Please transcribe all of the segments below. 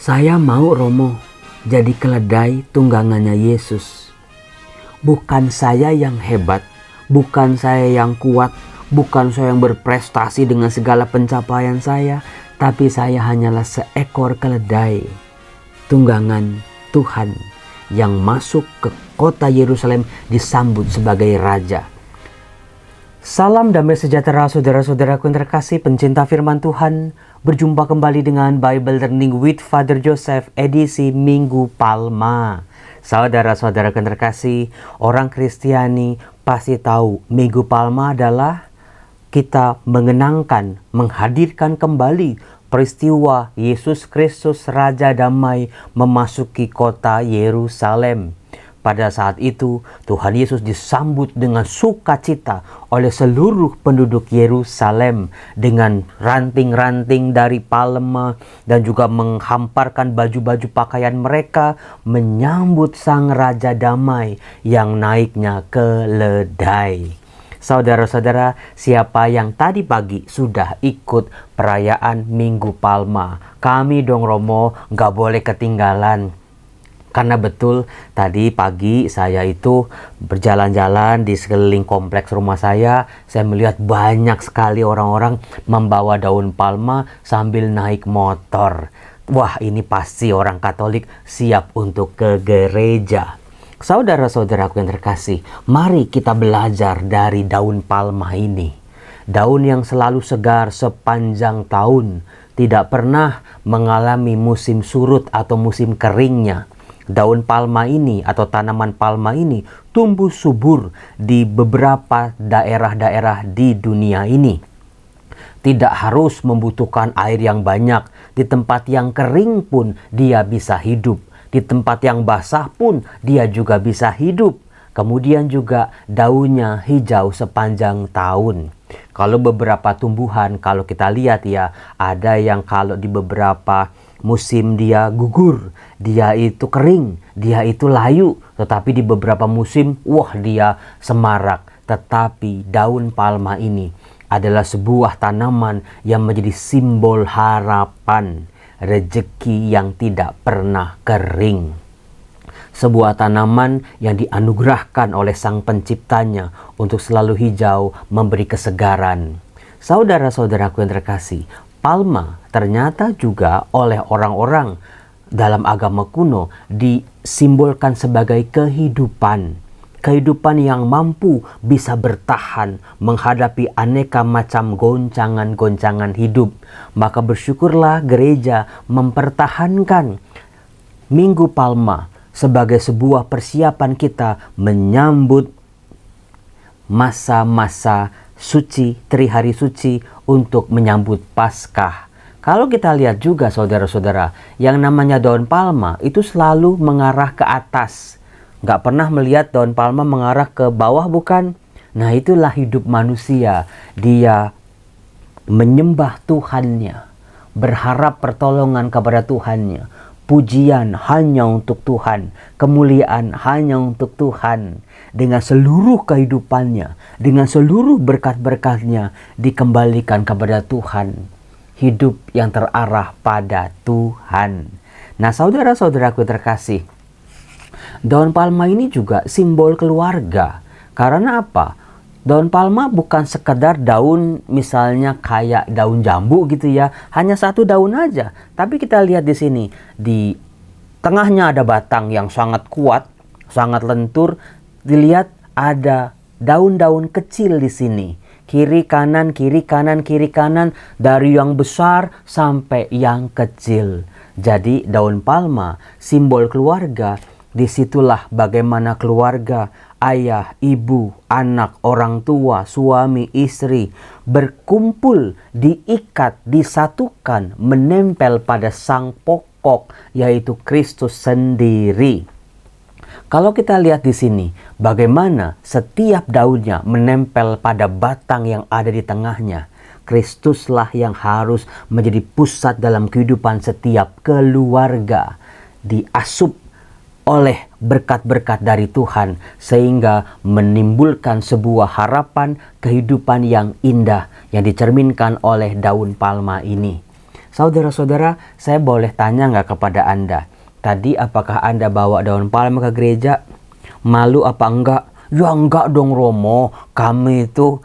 Saya mau Romo jadi keledai tunggangannya Yesus. Bukan saya yang hebat, bukan saya yang kuat, bukan saya yang berprestasi dengan segala pencapaian saya, tapi saya hanyalah seekor keledai tunggangan Tuhan yang masuk ke kota Yerusalem disambut sebagai raja. Salam damai sejahtera saudara-saudaraku yang terkasih, pencinta firman Tuhan. Berjumpa kembali dengan Bible Learning with Father Joseph edisi Minggu Palma. Saudara-saudaraku yang terkasih, orang Kristiani pasti tahu Minggu Palma adalah kita mengenangkan, menghadirkan kembali peristiwa Yesus Kristus Raja Damai memasuki kota Yerusalem. Pada saat itu, Tuhan Yesus disambut dengan sukacita oleh seluruh penduduk Yerusalem dengan ranting-ranting dari palma dan juga menghamparkan baju-baju pakaian mereka menyambut Sang Raja Damai yang naiknya keledai. Saudara-saudara, siapa yang tadi pagi sudah ikut perayaan Minggu Palma? Kami dong Romo, gak boleh ketinggalan. Karena betul tadi pagi saya itu berjalan-jalan di sekeliling kompleks rumah saya melihat banyak sekali orang-orang membawa daun palma sambil naik motor. Wah, ini pasti orang Katolik siap untuk ke gereja. Saudara-saudaraku yang terkasih, mari kita belajar dari daun palma ini. Daun yang selalu segar sepanjang tahun, tidak pernah mengalami musim surut atau musim keringnya. Daun palma ini atau tanaman palma ini tumbuh subur di beberapa daerah-daerah di dunia ini. Tidak harus membutuhkan air yang banyak. Di tempat yang kering pun dia bisa hidup. Di tempat yang basah pun dia juga bisa hidup. Kemudian juga daunnya hijau sepanjang tahun. Kalau beberapa tumbuhan, kalau kita lihat ya, ada yang kalau di beberapa musim dia gugur, dia itu kering, dia itu layu. Tetapi di beberapa musim, wah dia semarak. Tetapi daun palma ini adalah sebuah tanaman yang menjadi simbol harapan, rezeki yang tidak pernah kering. Sebuah tanaman yang dianugerahkan oleh Sang Penciptanya untuk selalu hijau, memberi kesegaran. Saudara-saudaraku yang terkasih, palma ternyata juga oleh orang-orang dalam agama kuno disimbolkan sebagai kehidupan. Kehidupan yang mampu bisa bertahan menghadapi aneka macam goncangan-goncangan hidup. Maka bersyukurlah gereja mempertahankan Minggu Palma sebagai sebuah persiapan kita menyambut masa-masa suci, trihari suci untuk menyambut Paskah. Kalau kita lihat juga saudara-saudara, yang namanya daun palma itu selalu mengarah ke atas. Nggak pernah melihat daun palma mengarah ke bawah, bukan? Nah, itulah hidup manusia. Dia menyembah Tuhannya, berharap pertolongan kepada Tuhannya. Pujian hanya untuk Tuhan, kemuliaan hanya untuk Tuhan. Dengan seluruh kehidupannya, dengan seluruh berkat-berkatnya dikembalikan kepada Tuhan. Hidup yang terarah pada Tuhan. Nah, saudara-saudaraku terkasih, daun palma ini juga simbol keluarga. Karena apa? Daun palma bukan sekedar daun misalnya kayak daun jambu gitu ya. Hanya satu daun aja. Tapi kita lihat di sini. Di tengahnya ada batang yang sangat kuat, sangat lentur. Dilihat ada daun-daun kecil di sini. Kiri kanan, kiri kanan, kiri kanan. Dari yang besar sampai yang kecil. Jadi daun palma simbol keluarga. Disitulah bagaimana keluarga, ayah, ibu, anak, orang tua, suami, istri berkumpul, diikat, disatukan, menempel pada sang pokok yaitu Kristus sendiri. Kalau kita lihat di sini, bagaimana setiap daunnya menempel pada batang yang ada di tengahnya. Kristuslah yang harus menjadi pusat dalam kehidupan setiap keluarga. Diasup oleh berkat-berkat dari Tuhan sehingga menimbulkan sebuah harapan kehidupan yang indah yang dicerminkan oleh daun palma ini. Saudara-saudara, saya boleh tanya nggak kepada Anda? Tadi apakah Anda bawa daun palma ke gereja? Malu apa enggak? Ya enggak dong Romo, kami itu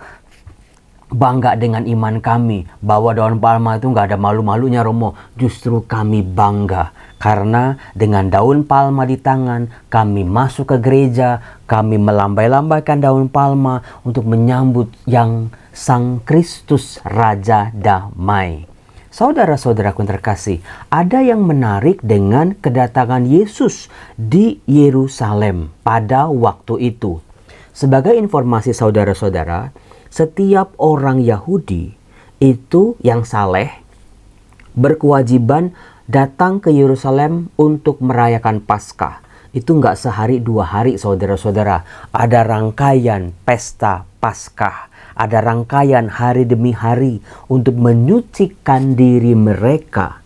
bangga dengan iman kami. Bawa daun palma itu nggak ada malu-malunya Romo. Justru kami bangga. Karena dengan daun palma di tangan, kami masuk ke gereja, kami melambai-lambaikan daun palma untuk menyambut yang Sang Kristus Raja Damai. Saudara-saudaraku yang terkasih, ada yang menarik dengan kedatangan Yesus di Yerusalem pada waktu itu. Sebagai informasi saudara-saudara, setiap orang Yahudi itu yang saleh berkewajiban datang ke Yerusalem untuk merayakan Paskah. Itu nggak sehari 2 hari saudara-saudara. Ada rangkaian pesta Paskah. Ada rangkaian hari demi hari untuk menyucikan diri mereka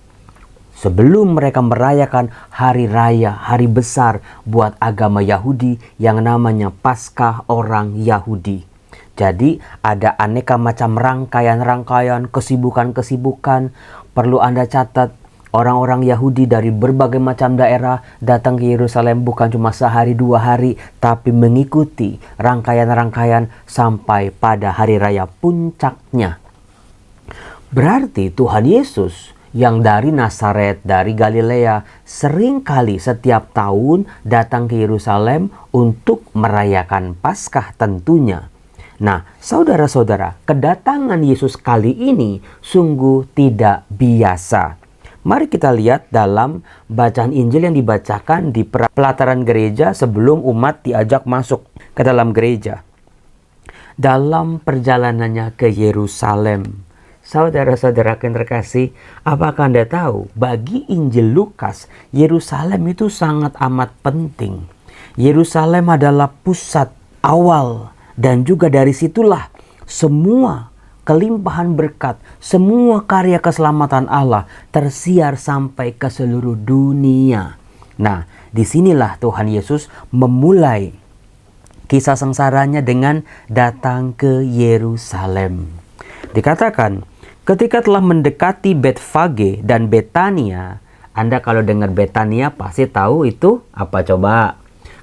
sebelum mereka merayakan hari raya, hari besar buat agama Yahudi yang namanya Paskah orang Yahudi. Jadi ada aneka macam rangkaian-rangkaian, kesibukan-kesibukan. Perlu Anda catat, orang-orang Yahudi dari berbagai macam daerah datang ke Yerusalem bukan cuma sehari 2 hari, tapi mengikuti rangkaian-rangkaian sampai pada hari raya puncaknya. Berarti Tuhan Yesus yang dari Nazaret, dari Galilea, seringkali setiap tahun datang ke Yerusalem untuk merayakan Paskah tentunya. Nah, saudara-saudara, kedatangan Yesus kali ini sungguh tidak biasa. Mari kita lihat dalam bacaan Injil yang dibacakan di pelataran gereja sebelum umat diajak masuk ke dalam gereja. Dalam perjalanannya ke Yerusalem. Saudara-saudara yang terkasih, apakah Anda tahu bagi Injil Lukas, Yerusalem itu sangat amat penting. Yerusalem adalah pusat awal dan juga dari situlah semua kelimpahan berkat, semua karya keselamatan Allah tersiar sampai ke seluruh dunia. Nah, disinilah Tuhan Yesus memulai kisah sengsaranya dengan datang ke Yerusalem. Dikatakan, ketika telah mendekati Betfage dan Betania, Anda kalau dengar Betania pasti tahu itu apa coba?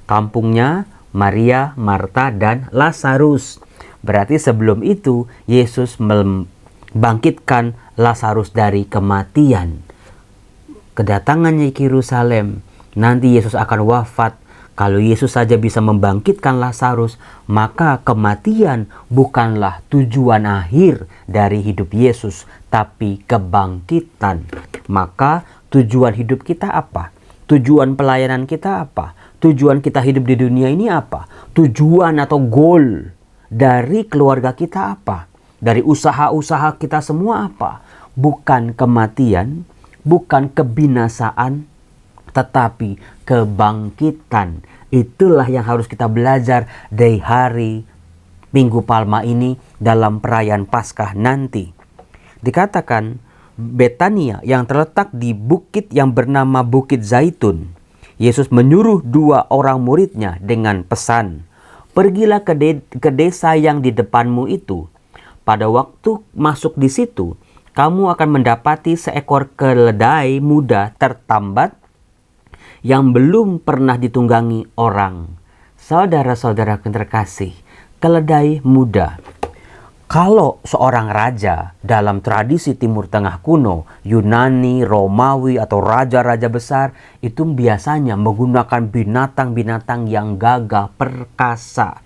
Kampungnya Maria, Marta, dan Lazarus. Berarti sebelum itu Yesus membangkitkan Lazarus dari kematian. Kedatangannya ke Yerusalem, nanti Yesus akan wafat. Kalau Yesus saja bisa membangkitkan Lazarus, maka kematian bukanlah tujuan akhir dari hidup Yesus, tapi kebangkitan. Maka tujuan hidup kita apa? Tujuan pelayanan kita apa? Tujuan kita hidup di dunia ini apa? Tujuan atau goal dari keluarga kita apa? Dari usaha-usaha kita semua apa? Bukan kematian, bukan kebinasaan, tetapi kebangkitan. Itulah yang harus kita belajar dari hari Minggu Palma ini dalam perayaan Paskah nanti. Dikatakan Betania yang terletak di bukit yang bernama Bukit Zaitun. Yesus menyuruh 2 orang muridnya dengan pesan, "Pergilah ke desa yang di depanmu itu. Pada waktu masuk di situ, kamu akan mendapati seekor keledai muda tertambat yang belum pernah ditunggangi orang." Saudara-saudara yang terkasih, keledai muda. Kalau seorang raja dalam tradisi Timur Tengah kuno, Yunani, Romawi, atau raja-raja besar, itu biasanya menggunakan binatang-binatang yang gagah perkasa.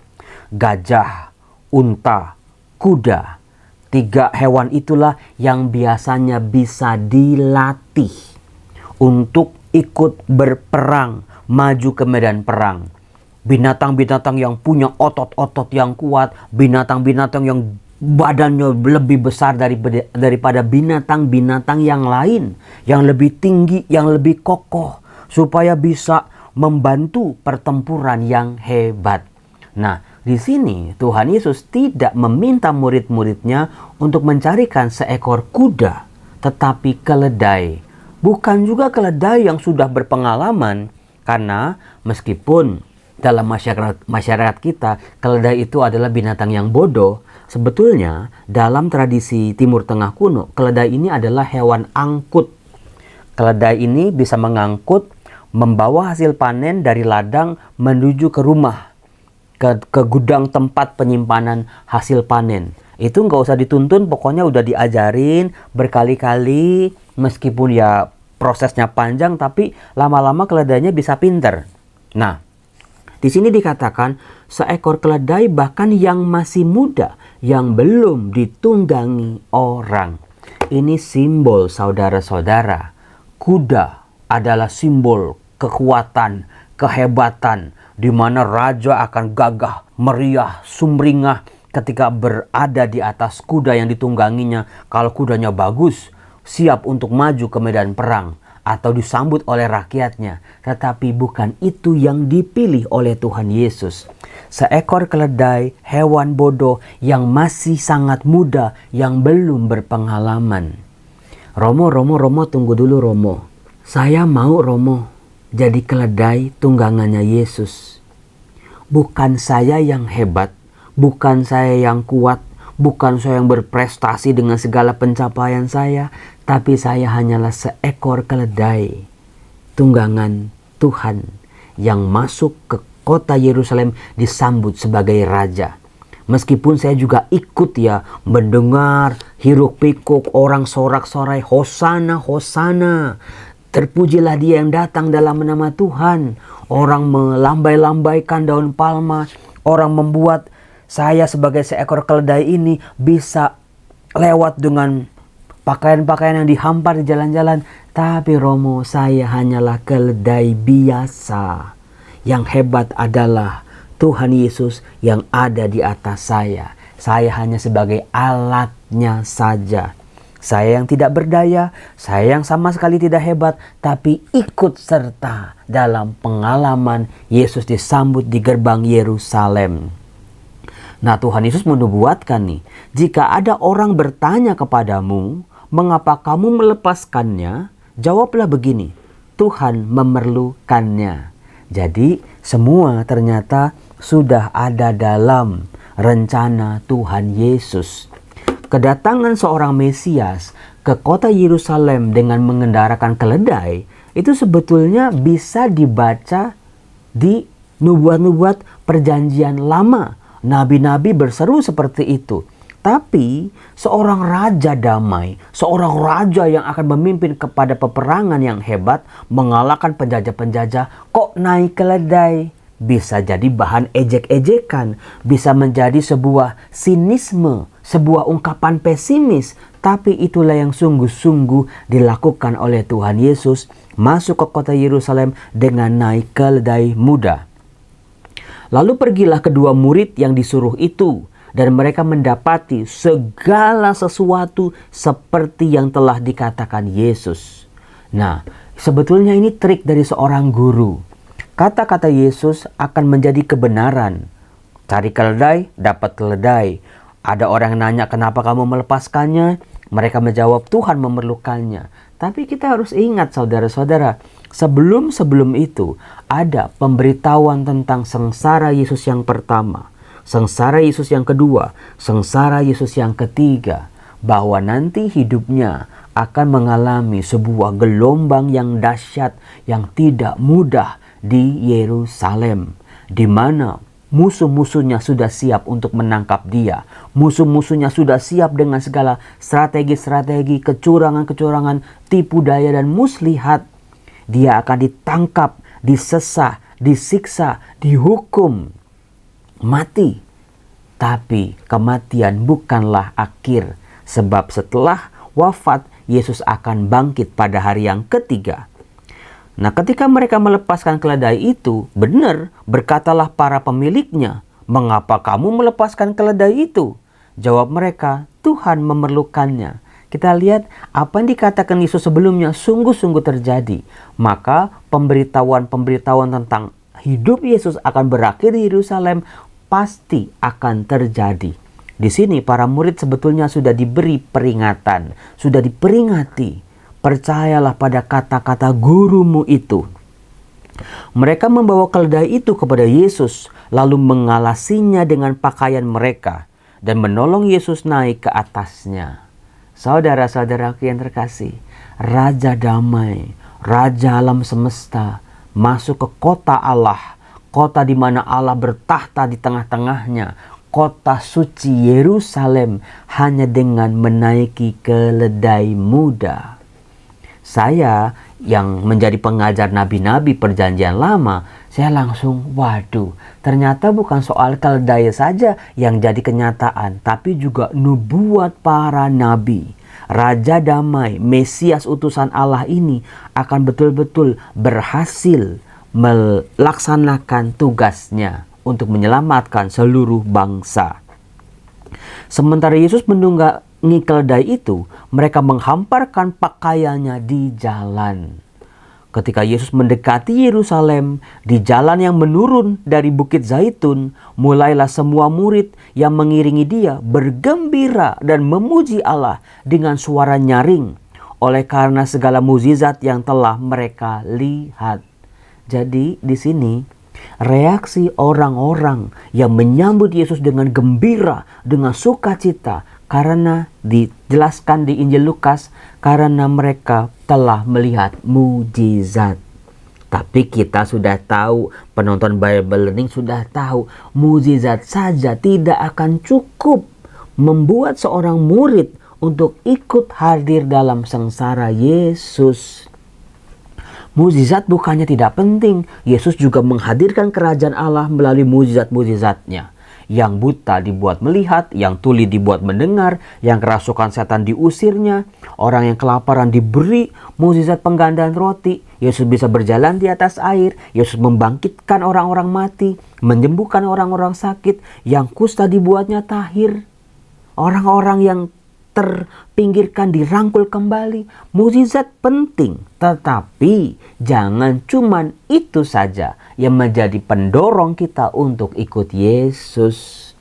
Gajah, unta, kuda. 3 hewan itulah yang biasanya bisa dilatih untuk ikut berperang, maju ke medan perang. Binatang-binatang yang punya otot-otot yang kuat, binatang-binatang yang badannya lebih besar daripada binatang-binatang yang lain, yang lebih tinggi, yang lebih kokoh, supaya bisa membantu pertempuran yang hebat. Nah, di sini Tuhan Yesus tidak meminta murid-muridnya untuk mencarikan seekor kuda, tetapi keledai. Bukan juga keledai yang sudah berpengalaman, karena meskipun dalam masyarakat kita, keledai itu adalah binatang yang bodoh, Sebetulnya dalam tradisi Timur Tengah kuno, keledai ini adalah hewan angkut. Keledai ini bisa mengangkut, membawa hasil panen dari ladang menuju ke rumah, ke gudang tempat penyimpanan hasil panen. Itu nggak usah dituntun, pokoknya udah diajarin berkali-kali, meskipun ya prosesnya panjang, tapi lama-lama keledainya bisa pinter. Nah, di sini dikatakan seekor keledai bahkan yang masih muda, yang belum ditunggangi orang. Ini simbol, saudara-saudara. Kuda adalah simbol kekuatan, kehebatan, di mana raja akan gagah, meriah, sumringah ketika berada di atas kuda yang ditungganginya. Kalau kudanya bagus, siap untuk maju ke medan perang atau disambut oleh rakyatnya. Tetapi bukan itu yang dipilih oleh Tuhan Yesus. Seekor keledai, hewan bodoh yang masih sangat muda, yang belum berpengalaman. Romo, tunggu dulu Romo. Saya mau Romo jadi keledai tunggangannya Yesus. Bukan saya yang hebat, bukan saya yang kuat, bukan saya yang berprestasi dengan segala pencapaian saya, tapi saya hanyalah seekor keledai tunggangan Tuhan yang masuk ke kota Yerusalem disambut sebagai raja. Meskipun saya juga ikut ya mendengar hiruk pikuk orang sorak-sorai, Hosana, Hosana. Terpujilah dia yang datang dalam nama Tuhan. Orang melambai-lambaikan daun palma. Orang membuat saya sebagai seekor keledai ini bisa lewat dengan pakaian-pakaian yang dihampar di jalan-jalan. Tapi Romo, saya hanyalah keledai biasa. Yang hebat adalah Tuhan Yesus yang ada di atas saya. Saya hanya sebagai alatnya saja. Saya yang tidak berdaya, saya yang sama sekali tidak hebat, tapi ikut serta dalam pengalaman Yesus disambut di gerbang Yerusalem. Nah, Tuhan Yesus menubuatkan nih, jika ada orang bertanya kepadamu, mengapa kamu melepaskannya? Jawablah begini, Tuhan memerlukannya. Jadi semua ternyata sudah ada dalam rencana Tuhan Yesus. Kedatangan seorang Mesias ke kota Yerusalem dengan mengendarakan keledai itu sebetulnya bisa dibaca di nubuat-nubuat perjanjian lama. Nabi-nabi berseru seperti itu. Tapi seorang raja damai, seorang raja yang akan memimpin kepada peperangan yang hebat, mengalahkan penjajah-penjajah, kok naik keledai? Bisa jadi bahan ejek-ejekan, bisa menjadi sebuah sinisme, sebuah ungkapan pesimis. Tapi itulah yang sungguh-sungguh dilakukan oleh Tuhan Yesus, masuk ke kota Yerusalem dengan naik keledai muda. Lalu pergilah kedua murid yang disuruh itu, dan mereka mendapati segala sesuatu seperti yang telah dikatakan Yesus. Nah, sebetulnya ini trik dari seorang guru. Kata-kata Yesus akan menjadi kebenaran. Cari keledai, dapat keledai. Ada orang yang nanya, kenapa kamu melepaskannya? Mereka menjawab, Tuhan memerlukannya. Tapi kita harus ingat saudara-saudara, sebelum itu ada pemberitahuan tentang sengsara Yesus yang pertama, sengsara Yesus yang kedua, sengsara Yesus yang ketiga. Bahwa nanti hidupnya akan mengalami sebuah gelombang yang dahsyat, yang tidak mudah di Yerusalem, di mana musuh-musuhnya sudah siap untuk menangkap dia. Musuh-musuhnya sudah siap dengan segala strategi-strategi, kecurangan-kecurangan, tipu daya dan muslihat. Dia akan ditangkap, disesah, disiksa, dihukum mati. Tapi kematian bukanlah akhir, sebab setelah wafat Yesus akan bangkit pada hari yang ketiga. Nah, ketika mereka melepaskan keledai itu, benar, berkatalah para pemiliknya, mengapa kamu melepaskan keledai itu? Jawab mereka, Tuhan memerlukannya. Kita lihat apa yang dikatakan Yesus sebelumnya sungguh-sungguh terjadi. Maka pemberitahuan-pemberitahuan tentang hidup Yesus akan berakhir di Yerusalem pasti akan terjadi. Di sini para murid sebetulnya sudah diberi peringatan, sudah diperingati. Percayalah pada kata-kata gurumu itu. Mereka membawa keledai itu kepada Yesus, lalu mengalasinya dengan pakaian mereka. dan menolong Yesus naik ke atasnya. Saudara-saudaraku yang terkasih, Raja Damai, Raja alam semesta, masuk ke kota Allah, kota di mana Allah bertahta di tengah-tengahnya, kota suci Yerusalem, hanya dengan menaiki keledai muda. Saya yang menjadi pengajar nabi-nabi perjanjian lama, saya langsung, waduh, ternyata bukan soal keledai saja yang jadi kenyataan, tapi juga nubuat para nabi. Raja Damai, Mesias utusan Allah ini akan betul-betul berhasil melaksanakan tugasnya untuk menyelamatkan seluruh bangsa. Sementara Yesus menunggangi keledai itu, mereka menghamparkan pakaiannya di jalan. Ketika Yesus mendekati Yerusalem, di jalan yang menurun dari Bukit Zaitun, mulailah semua murid yang mengiringi dia bergembira dan memuji Allah dengan suara nyaring oleh karena segala mukjizat yang telah mereka lihat. Jadi di sini reaksi orang-orang yang menyambut Yesus dengan gembira, dengan sukacita, karena dijelaskan di Injil Lukas, karena mereka telah melihat mukjizat. Tapi kita sudah tahu, penonton Bible Learning sudah tahu, mukjizat saja tidak akan cukup membuat seorang murid untuk ikut hadir dalam sengsara Yesus. Mukjizat bukannya tidak penting. Yesus juga menghadirkan kerajaan Allah melalui mukjizat-mukjizatnya. Yang buta dibuat melihat, yang tuli dibuat mendengar, yang kerasukan setan diusirnya, orang yang kelaparan diberi mukjizat penggandaan roti. Yesus bisa berjalan di atas air, Yesus membangkitkan orang-orang mati, menyembuhkan orang-orang sakit, yang kusta dibuatnya tahir. Orang-orang yang terpinggirkan dirangkul kembali. Mukjizat penting, tetapi jangan cuman itu saja yang menjadi pendorong kita untuk ikut Yesus.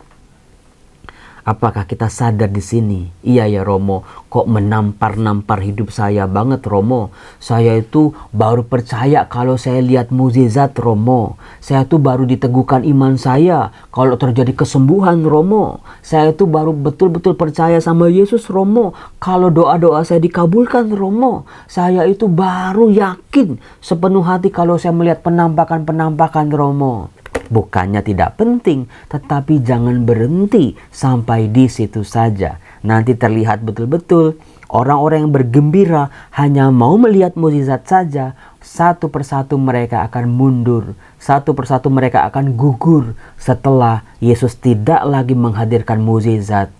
Apakah kita sadar di sini? Iya ya Romo, kok menampar-nampar hidup saya banget Romo. Saya itu baru percaya kalau saya lihat mukjizat Romo. Saya itu baru diteguhkan iman saya kalau terjadi kesembuhan Romo. Saya itu baru betul-betul percaya sama Yesus Romo kalau doa-doa saya dikabulkan Romo. Saya itu baru yakin sepenuh hati kalau saya melihat penampakan-penampakan Romo. Bukannya tidak penting, tetapi jangan berhenti sampai di situ saja. Nanti terlihat betul-betul orang-orang yang bergembira hanya mau melihat mukjizat saja. Satu persatu mereka akan mundur, satu persatu mereka akan gugur setelah Yesus tidak lagi menghadirkan mukjizat.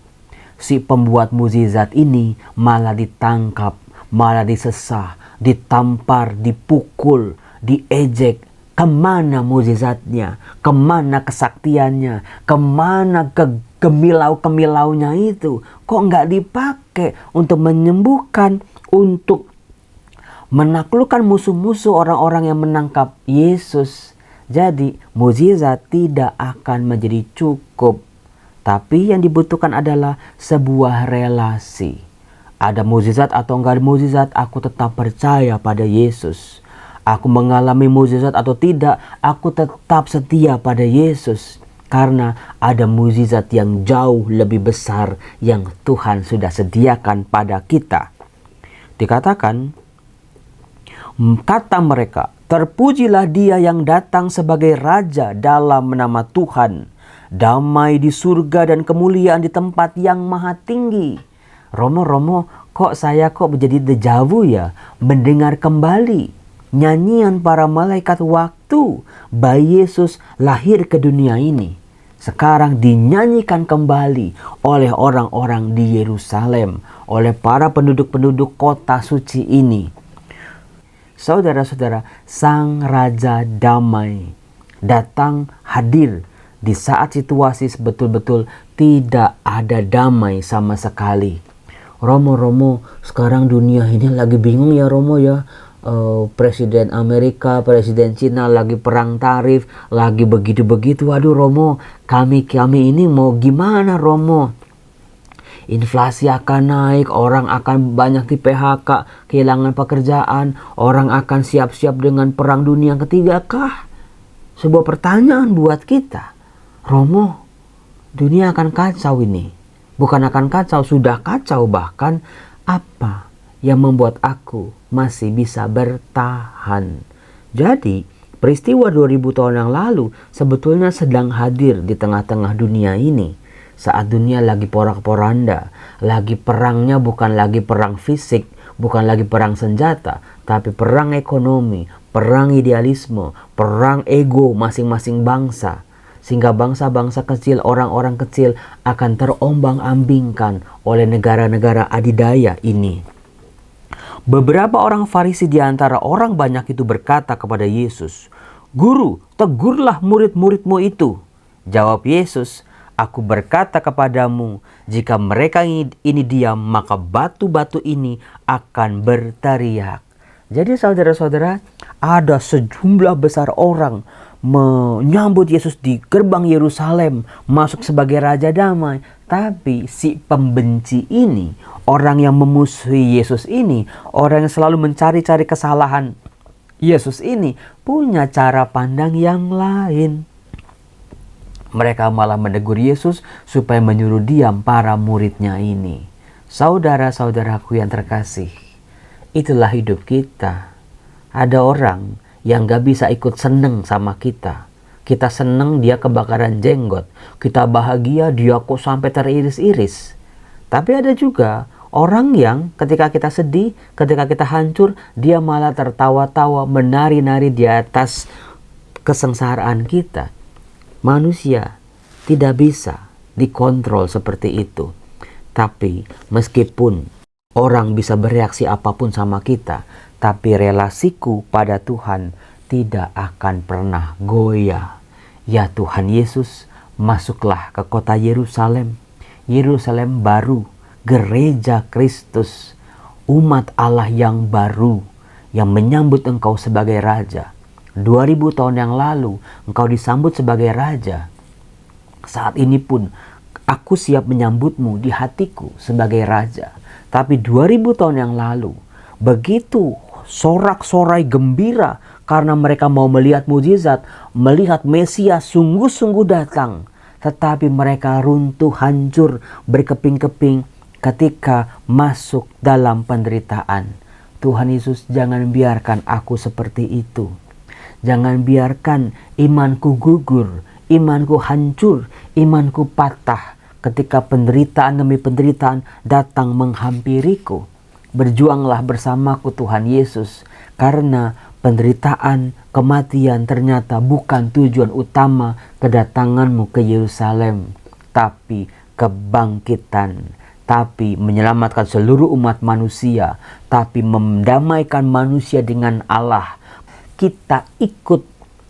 Si pembuat mukjizat ini malah ditangkap, malah disesah, ditampar, dipukul, diejek. Kemana mukjizatnya? Kemana kesaktiannya? Kemana kegemilau-kemilaunya itu? Kok nggak dipakai untuk menyembuhkan, untuk menaklukkan musuh-musuh orang-orang yang menangkap Yesus? Jadi mukjizat tidak akan menjadi cukup. Tapi yang dibutuhkan adalah sebuah relasi. Ada mukjizat atau enggak ada mukjizat, aku tetap percaya pada Yesus. Aku mengalami mukjizat atau tidak, aku tetap setia pada Yesus. Karena ada mukjizat yang jauh lebih besar yang Tuhan sudah sediakan pada kita. Dikatakan, kata mereka, terpujilah dia yang datang sebagai Raja dalam nama Tuhan. Damai di surga dan kemuliaan di tempat yang maha tinggi. Romo, kok saya menjadi dejavu ya mendengar kembali nyanyian para malaikat waktu bayi Yesus lahir ke dunia ini. Sekarang dinyanyikan kembali oleh orang-orang di Yerusalem, oleh para penduduk-penduduk kota suci ini. Saudara-saudara, Sang Raja Damai datang hadir di saat situasi betul-betul tidak ada damai sama sekali. Romo, sekarang dunia ini lagi bingung ya Romo ya. Presiden Amerika, Presiden Cina lagi perang tarif, lagi begitu-begitu. Waduh Romo, kami ini mau gimana Romo? Inflasi akan naik, orang akan banyak di PHK, kehilangan pekerjaan, orang akan siap-siap dengan perang dunia ketiga kah? Sebuah pertanyaan buat kita. Romo, dunia akan kacau ini. Bukan akan kacau, sudah kacau bahkan. Apa yang membuat aku masih bisa bertahan? Jadi, peristiwa 2000 tahun yang lalu sebetulnya sedang hadir di tengah-tengah dunia ini. Saat dunia lagi porak-poranda, lagi perangnya bukan lagi perang fisik, bukan lagi perang senjata, tapi perang ekonomi, perang idealisme, perang ego masing-masing bangsa. Sehingga bangsa-bangsa kecil, orang-orang kecil akan terombang-ambingkan oleh negara-negara adidaya ini. Beberapa orang Farisi di antara orang banyak itu berkata kepada Yesus, "Guru, tegurlah murid-muridmu itu." Jawab Yesus, "Aku berkata kepadamu, jika mereka ini diam, maka batu-batu ini akan berteriak." Jadi saudara-saudara, ada sejumlah besar orang menyambut Yesus di gerbang Yerusalem, masuk sebagai Raja Damai. Tapi si pembenci ini, orang yang memusuhi Yesus ini, orang yang selalu mencari-cari kesalahan Yesus ini, punya cara pandang yang lain. Mereka malah menegur Yesus supaya menyuruh diam para muridnya ini. Saudara-saudaraku yang terkasih, itulah hidup kita. Ada orang yang gak bisa ikut seneng sama kita. Kita seneng dia kebakaran jenggot. Kita bahagia dia kok sampai teriris-iris. Tapi ada juga orang yang ketika kita sedih, ketika kita hancur, dia malah tertawa-tawa, menari-nari di atas kesengsaraan kita. Manusia tidak bisa dikontrol seperti itu. Tapi meskipun orang bisa bereaksi apapun sama kita, tapi relasiku pada Tuhan tidak akan pernah goyah. Ya Tuhan Yesus, masuklah ke kota Yerusalem. Yerusalem baru, gereja Kristus, umat Allah yang baru, yang menyambut engkau sebagai Raja. 2000 tahun yang lalu, engkau disambut sebagai Raja. Saat ini pun, aku siap menyambutmu di hatiku sebagai Raja. Tapi 2000 tahun yang lalu, begitu sorak-sorai gembira karena mereka mau melihat mujizat, melihat Mesias sungguh-sungguh datang. Tetapi mereka runtuh, hancur, berkeping-keping ketika masuk dalam penderitaan. Tuhan Yesus, jangan biarkan aku seperti itu. Jangan biarkan imanku gugur, imanku hancur, imanku patah ketika penderitaan demi penderitaan datang menghampiriku. Berjuanglah bersamaku Tuhan Yesus, karena penderitaan, kematian ternyata bukan tujuan utama kedatanganmu ke Yerusalem, tapi kebangkitan, tapi menyelamatkan seluruh umat manusia, tapi mendamaikan manusia dengan Allah. Kita ikut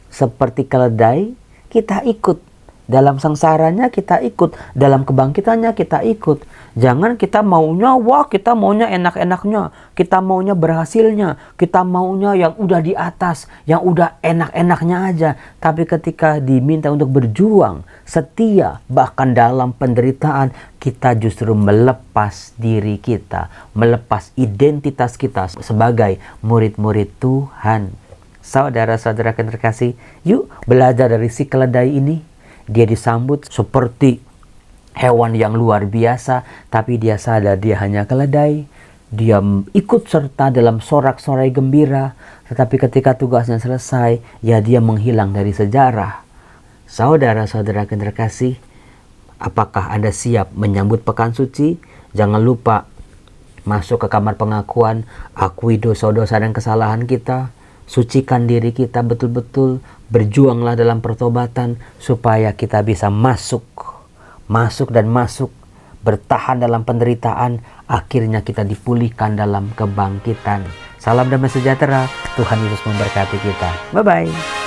seperti keledai, kita ikut. Dalam sengsaranya kita ikut, dalam kebangkitannya kita ikut. Jangan kita maunya, kita maunya enak-enaknya, kita maunya berhasilnya, kita maunya yang udah di atas, yang udah enak-enaknya aja. Tapi ketika diminta untuk berjuang, setia, bahkan dalam penderitaan, kita justru melepas diri kita, melepas identitas kita sebagai murid-murid Tuhan. Saudara-saudara yang terkasih, yuk belajar dari si keledai ini. Dia disambut seperti hewan yang luar biasa, tapi dia sadar dia hanya keledai. Dia ikut serta dalam sorak-sorai gembira, tetapi ketika tugasnya selesai, ya dia menghilang dari sejarah. Saudara-saudara yang terkasih, apakah Anda siap menyambut pekan suci? Jangan lupa masuk ke kamar pengakuan, akui dosa-dosa dan kesalahan kita. Sucikan diri kita betul-betul, berjuanglah dalam pertobatan supaya kita bisa masuk, bertahan dalam penderitaan, akhirnya kita dipulihkan dalam kebangkitan. Salam damai sejahtera, Tuhan Yesus memberkati kita. Bye-bye.